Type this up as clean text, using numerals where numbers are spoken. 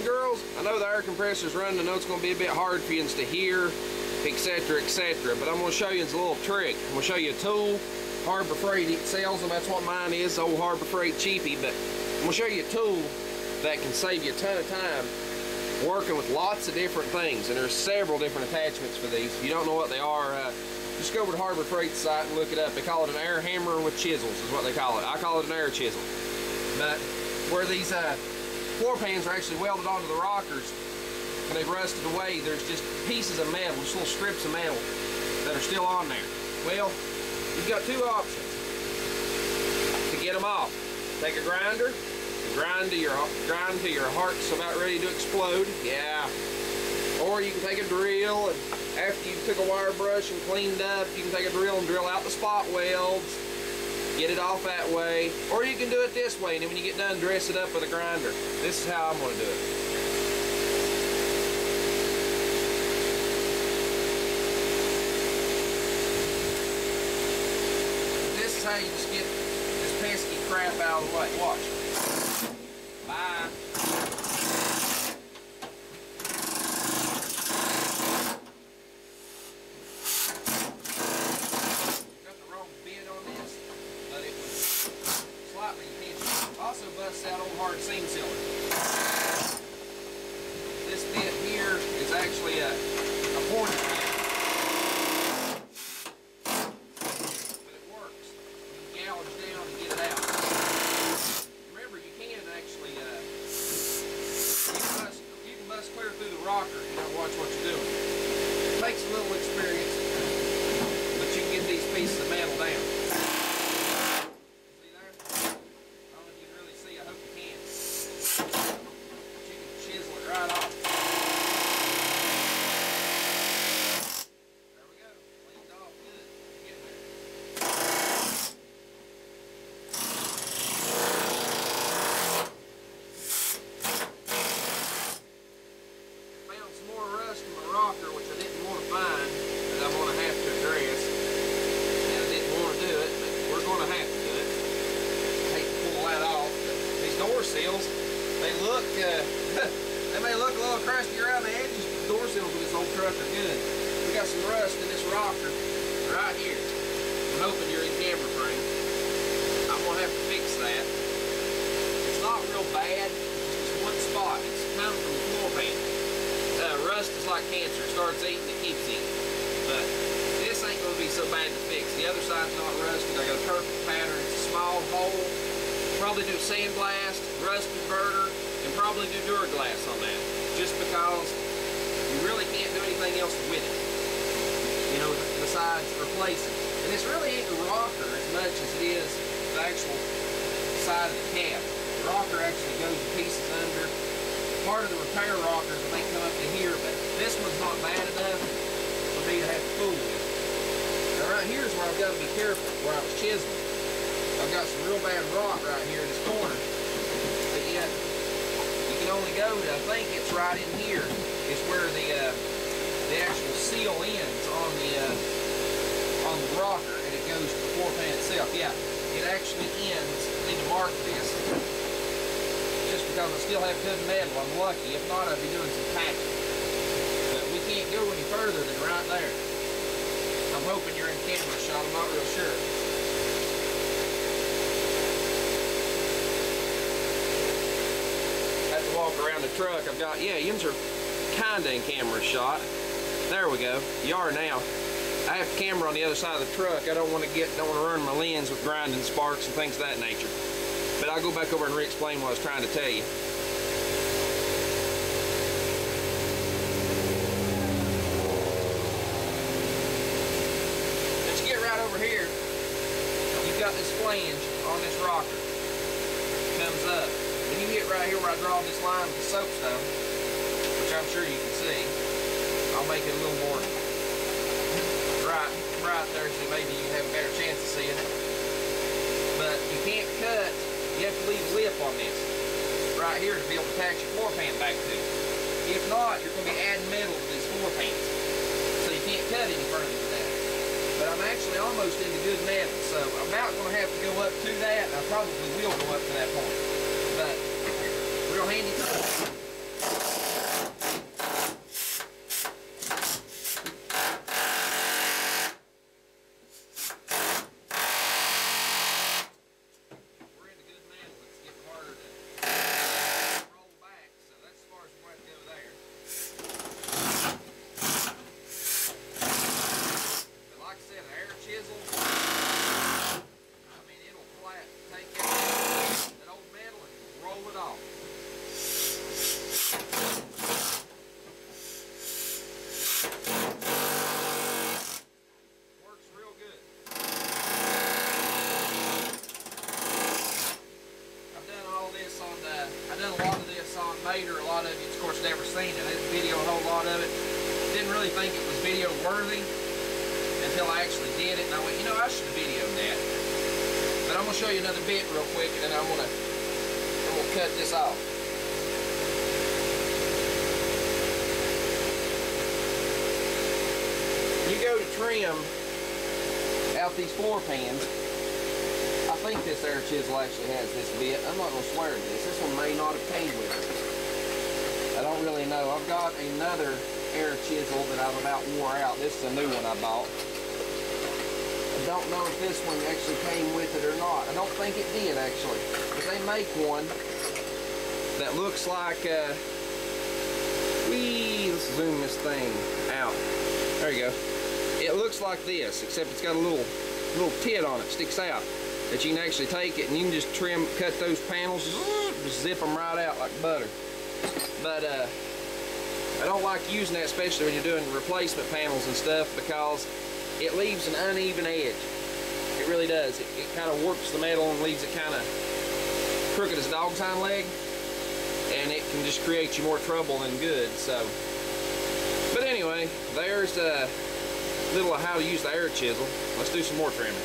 girls, I know the air compressor's running. I know it's going to be a bit hard for you to hear, etc., etc. But I'm going to show you a little trick. I'm going to show you a tool. Harbor Freight sells them. That's what mine is, old Harbor Freight cheapie. But I'm going to show you a tool that can save you a ton of time working with lots of different things. And there's several different attachments for these. If you don't know what they are, just go over to Harbor Freight's site and look it up. They call it an air hammer with chisels is what they call it. I call it an air chisel. But where these floor pans are actually welded onto the rockers and they've rusted away, there's just pieces of metal, just little strips of metal that are still on there. Well, you've got two options to get them off. Take a grinder, grind till your heart's about ready to explode. Yeah. Or you can take a drill, and after you took a wire brush and cleaned up, you can take a drill and drill out the spot welds, get it off that way. Or you can do it this way, and then when you get done, dress it up with a grinder. This is how I'm going to do it. This is how you just get this pesky crap out of the way. Watch. Bye. Also busts out old hard seam sealer. This bit here is actually a pointer bit. But it works. You can gouge down and get it out. Remember, you can actually you can bust clear through the rocker if you don't watch what you're doing. It takes a little experience, but you can get these pieces of metal down. Right off. There we go. Cleaned off good. Get there. Found some more rust in my rocker, which I didn't want to find, that I'm going to have to address. And I didn't want to do it, but we're going to have to do it. I hate to pull that off. But these door seals, they look they may look a little crusty around the edges, but the door seals of this old truck are good. We got some rust in this rocker right here. I'm hoping you're in camera frame. I'm going to have to fix that. It's not real bad. It's just one spot. It's coming from the floor pan. Rust is like cancer. It starts eating, it keeps eating. But this ain't going to be so bad to fix. The other side's not rusted. I got a perfect pattern. It's a small hole. Probably do sandblast, rust converter, and probably do Duraglass on that, just because you really can't do anything else with it, you know, besides replacing. And this really ain't the rocker as much as it is the actual side of the cab. The rocker actually goes to pieces under. Part of the repair rockers, I think, come up to here, but this one's not bad enough for me to have to fool with. Now right here is where I've got to be careful, where I was chiseling. I've got some real bad rock right here in this corner, but yet you can only go to, I think it's right in here, is where the actual seal ends on the rocker, and it goes to the floor pan itself. Yeah, it actually ends. I need to mark this, just because I still have good metal. I'm lucky. If not, I'd be doing some patching. But we can't go any further than right there. I'm hoping you're in camera shot. I'm not real sure. Walk around the truck. I've got, yeah, yous are kinda in camera shot. There we go. You are now. I have the camera on the other side of the truck. I don't want to ruin my lens with grinding sparks and things of that nature. But I'll go back over and re-explain what I was trying to tell you. Let's get right over here. You've got this flange on this rocker. It comes up. When you hit right here where I draw this line with the soapstone, which I'm sure you can see, I'll make it a little more right there so maybe you can have a better chance of seeing it. But you can't cut, you have to leave a lip on this right here to be able to attach your floor pan back to. If not, you're going to be adding metal to these floor pans. So you can't cut any further than that. But I'm actually almost into good metal, so I'm not going to have to go up to that, and I probably will go up to that point. But real handy tool. a lot of you, of course, never seen it. I didn't video a whole lot of it. Didn't really think it was video worthy until I actually did it, and I went, you know, I should have videoed that. But I'm gonna show you another bit real quick, and then I'm gonna cut this off. You go to trim out these floor pans. I think this air chisel actually has this bit. I'm not gonna swear to this. This one may not have came with it. I don't really know. I've got another air chisel that I've about wore out. This is a new one I bought. I don't know if this one actually came with it or not. I don't think it did actually. But they make one that looks like let's zoom this thing out. There you go. It looks like this, except it's got a little tit on it, sticks out, that you can actually take it and you can just cut those panels, just zip them right out like butter. But I don't like using that, especially when you're doing replacement panels and stuff, because it leaves an uneven edge. It really does. It kind of warps the metal and leaves it kind of crooked as a dog's hind leg, and it can just create you more trouble than good. So, but anyway, there's a little of how to use the air chisel. Let's do some more trimming.